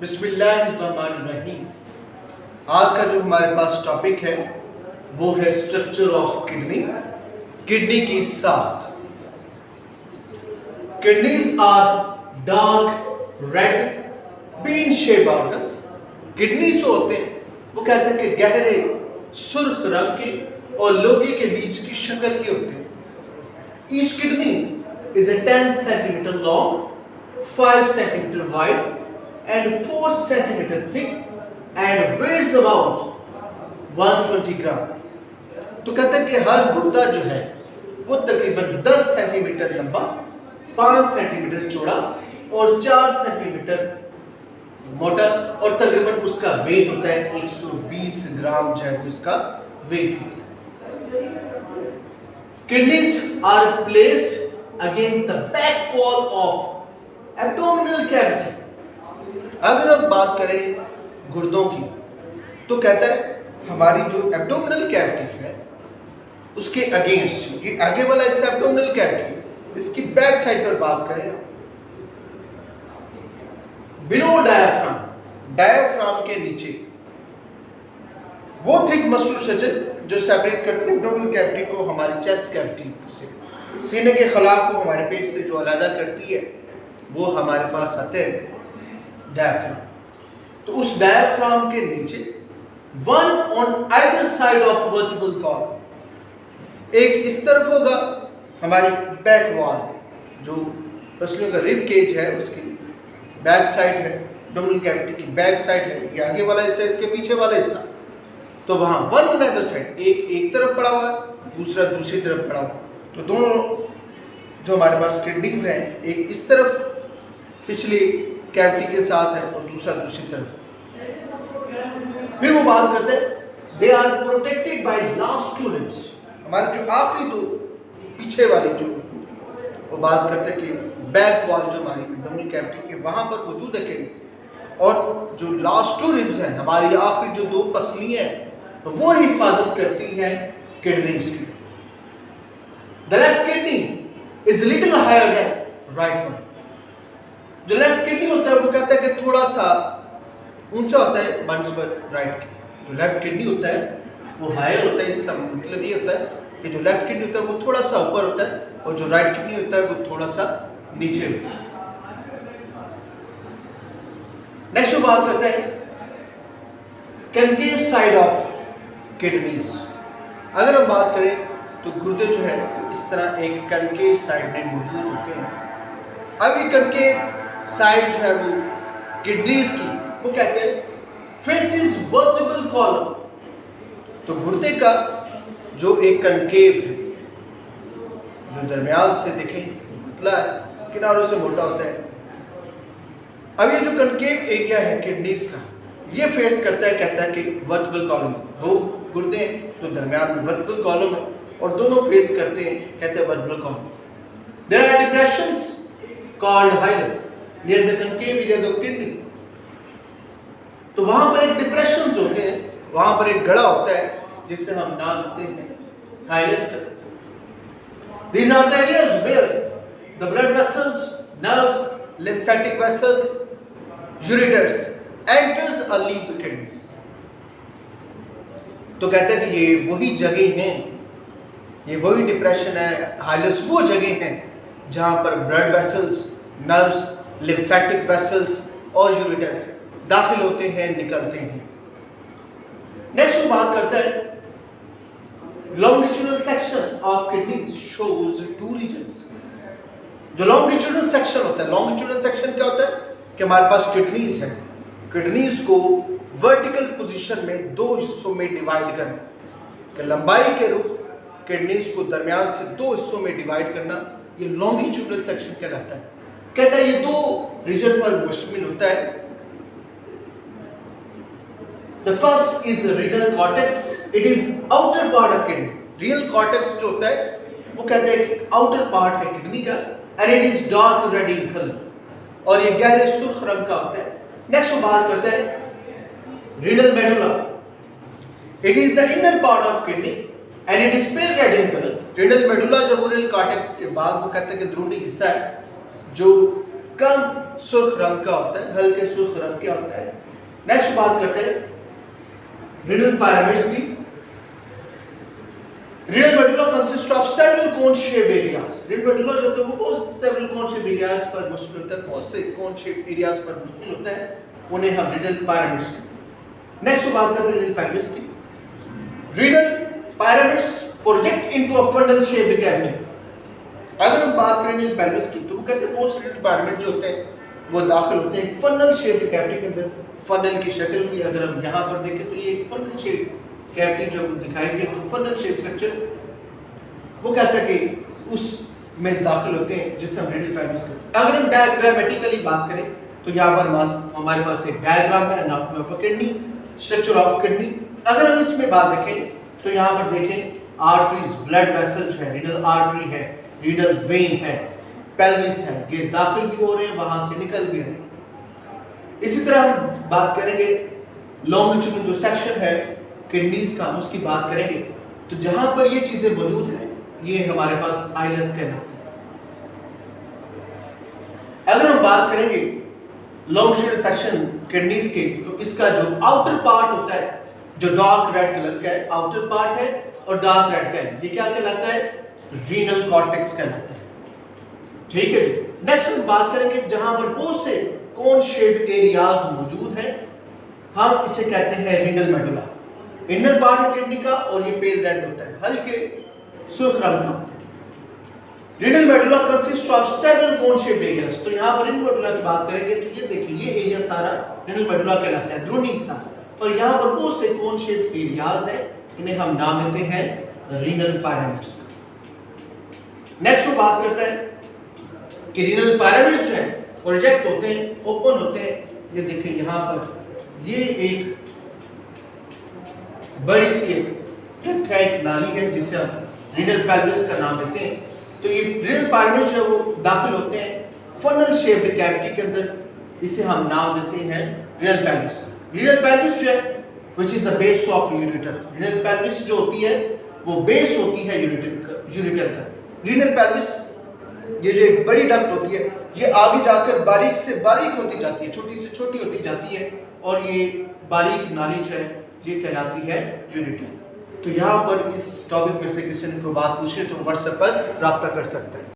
बिस्मिल्लाहिर्रहमानिर्रहीम। आज का जो हमारे पास टॉपिक है वो है स्ट्रक्चर ऑफ किडनी, किडनी की साख्त। Kidneys are dark red bean shape organs. Kidney जो होते हैं वो कहते हैं कि गहरे सुर्ख रंग के और लोगे के बीच की शक्ल के होते हैं। Each kidney is 10 centimetre long, 5 centimetre wide and 4 centimeter thick and weighs about 120 ग्राम। तो कहते हैं कि हर गुर्दा जो है वो तकरीबन 10 सेंटीमीटर लंबा, 5 सेंटीमीटर चौड़ा और 4 सेंटीमीटर मोटा और तकरीबन उसका वेट होता है 120 ग्राम जो है वो इसका वेट होता है। Kidneys are placed against the back wall of abdominal cavity. अगर हम बात करें गुर्दों की तो कहता है हमारी जो एब्डोमिनल कैविटी है उसके अगेंस्ट, ये आगे वाला इससे एब्डोमिनल कैविटी, इसकी बैक साइड पर बात करें बिलो डायफ्राम, डायफ्राम के नीचे वो थिक मस्कुलर स्ट्रक्चर जो सेपरेट करते हैं एब्डोमिनल कैविटी को हमारी चेस्ट कैविटी से, सीने के खला को हमारे पेट से जो अलग करती है वो हमारे पास आते हैं डायफ्राम। तो उस डायफ्राम के नीचे one on either side of vertebral column, एक इस तरफ होगा हमारी बैक वॉल में जो पसलियों का रिब केज है उसकी बैक साइड है, एब्डोमिनल कैविटी की बैक साइड है, ये आगे वाला हिस्सा इसके पीछे वाला हिस्सा। तो वहां वन ऑन आइदर साइड, एक तरफ पड़ा हुआ है, दूसरा दूसरी तरफ पड़ा हुआ है। तो दोनों जो हमारे पास किडनीज हैं, एक इस तरफ पिछली कैविटी के साथ है और दूसरा दूसरी तरफ। फिर वो बात करते हैं they are protected by last two ribs. हमारे जो आखिरी दो पीछे वाली जो वो बात करते हैं कि बैक वॉल जो हमारी एब्डोमिनल कैविटी के वहां पर मौजूद है किडनीज, और जो लास्ट टू रिब्स हैं हमारी आखिरी जो दो पसलियां हैं वो हिफाजत करती हैं किडनीज की। The left kidney is little higher than right one. जो लेफ्ट किडनी होता है वो कहता है कि थोड़ा सा ऊंचा होता है बनस्पत राइट की। जो लेफ्ट किडनी होता है वो हायर होता है, इसका मतलब ये होता है कि जो लेफ्ट किडनी होता है वो थोड़ा सा ऊपर होता है और जो राइट किडनी होता है वो थोड़ा सा नीचे होता है। नेक्स्ट वो बात करते हैं कनकेव साइड ऑफ किडनीज। अगर हम बात करें तो गुर्दे जो है वो इस तरह एक कनकेव साइड में मौजूद होते हैं। अब ये कनकेव साइड जो है वो किडनीज की वो कहते हैं फेसिस वर्टिब्रल कॉलम। तो गुर्दे का जो एक कनकेव है जो दरमियान से देखें पतला है, किनारों से मोटा होता है। अब ये जो कनकेव एरिया है किडनीज का ये फेस करता है, कहता है कि वर्टिब्रल कॉलम। दो गुर्दे हैं तो दरमियान में वर्टिब्रल कॉलम है और दोनों फेस करते हैं, कहते हैं vertebral column. There are depressions called hilus near the concave area of kidney. तो वहां पर एक डिप्रेशंस होते हैं, वहां पर एक गड़ा होता है जिससे हम नाम देते हैं हाइलस का। These are the areas where the blood vessels, nerves, lymphatic vessels, ureters enters or leave the kidneys. तो कहते हैं कि ये वही जगह हैं, ये वही डिप्रेशन है, हाइलस वो जगह हैं जहां पर blood vessels, nerves, lymphatic vessels और यूरेटर्स दाखिल होते हैं, निकलते हैं। नेक्स्ट वो बात करता है longitudinal section of kidneys shows two regions। जो longitudinal section होता है, longitudinal section क्या होता है कि हमारे पास किडनीज है, किडनीज को वर्टिकल पोजीशन में दो हिस्सों में डिवाइड करना, कि लंबाई के रुख किडनीज को दरमियान से दो हिस्सों में डिवाइड करना, ये longitudinal section कहलाता है। कहता है ये दो रीजन पर मुश्तमिल होता है। The first is the renal cortex. It is outer part of kidney. Renal cortex जो होता है वो कहते हैं कि outer part है किडनी का and it is dark red in color और ये गहरे सुर्ख रंग का होता है। नेक्स्ट वो बात करते हैं renal medulla. It is the inner part of kidney and it is pale red in color. Renal medulla जो renal cortex के बाद वो कहते हैं कि अंदरूनी हिस्सा है जो कम सुर्ख रंग का होता है, हल्के सुर्ख रंग का होता है। नेक्स्ट बात करते हैं रीनल पिरामिड्स की। Renal medulla consist of several cone shape areas. Renal medulla जो होता है वो बहुत सेवरल कोन शेप एरियाज पर मुश्किल होता है, बहुत से कोन शेप एरियाज पर मुश्किल होता है, उन्हें हम रीनल पिरामिड्स कहते हैं। नेक्स्ट बात करते हैं रीनल पिरामिड्स की। Renal pyramids project into a funnel shaped cavity. अगर हम बात करें रीनल पिरामिड्स की तो वो कहते हैं पोस्ट रीनल पिरामिड जो होते हैं वो दाखिल होते हैं फनल शेप्ड कैविटी के अंदर। फनल की शक्ल की अगर हम यहाँ पर देखें तो ये एक फनल शेप कैविटी जो दिखाई गई, तो फनल शेप स्ट्रक्चर वो कहता है कि उसमें दाखिल होते हैं जिसे हम रीनल पिरामिड्स कहते हैं। अगर हम डायग्रामेटिकली बात करें तो यहाँ पर हमारे पास एक डायग्राम है anatomy of kidney, structure of kidney. अगर हम इसमें बात देखें तो यहाँ पर देखें आर्टरीज, ब्लड वेसल्स है, रीनल आर्टरी है, रीनल वेन है, पेल्विस है, ये दाखिल भी हो रहे हैं, वहां से निकल भी रहे हैं। इसी तरह हम बात करेंगे लॉन्गिट्यूडनल जो सेक्शन है किडनीज का, उसकी बात करेंगे तो जहां पर ये चीजें मौजूद हैं ये हमारे पास आइलस कहलाते हैं। अगर हम बात करेंगे लॉन्गिट्यूडनल सेक्शन किडनीज के तो इसका जो आउटर पार्ट होता है जो डार्क रेड कलर का है, आउटर पार्ट है और डार्क रेड का है, ये क्या कहलाता है? रीनल कॉर्टेक्स कहलाता है। ठीक है जी। नेक्स्ट हम बात करेंगे जहां पर बहुत से कोन शेप्ड एरियाज मौजूद हैं, हम इसे कहते हैं रीनल मेडुला। इनर पार्ट है किडनी का और ये पेल रेड होता है, हल्के सुर्ख रंग का होता है। Renal medulla consist of several cone shaped areas. तो यहां पर रीनल मेडुला की बात करेंगे तो ये देखिए ये एरिया सारा रीनल मेडुला कहलाता है, अंदरूनी हिस्सा। और यहां पर बहुत से कोन शेप्ड एरियाज हैं, इन्हें हम नाम देते हैं रीनल पिरामिड्स। नेक्स्ट वो बात करता है कि रीनल पिरामिड्स जो है प्रोजेक्ट होते हैं, ओपन होते हैं। ये देखिए यहाँ पर ये एक बड़ी सी एक नाली है जिसे हम रीनल पिरामिड्स का नाम देते हैं। तो ये रीनल पिरामिड्स जो वो दाखिल होते हैं फनल शेप्ड कैविटी के अंदर, इसे हम नाम देते हैं रीनल पिरामिड्स। रीनल पिरामिड्स जो है which is the base of ureter. Renal pyramids जो होती है वो बेस होती है यूरेटर का। रीनल पिरामिड्स ये जो एक बड़ी डक्ट होती है ये आगे जाकर बारीक से बारीक होती जाती है, छोटी से छोटी होती जाती है और ये बारीक नाली जो है ये कहलाती है यूरेटर। तो यहाँ पर इस टॉपिक में से किसी ने कोई बात पूछे तो व्हाट्सएप पर राब्ता कर सकता है।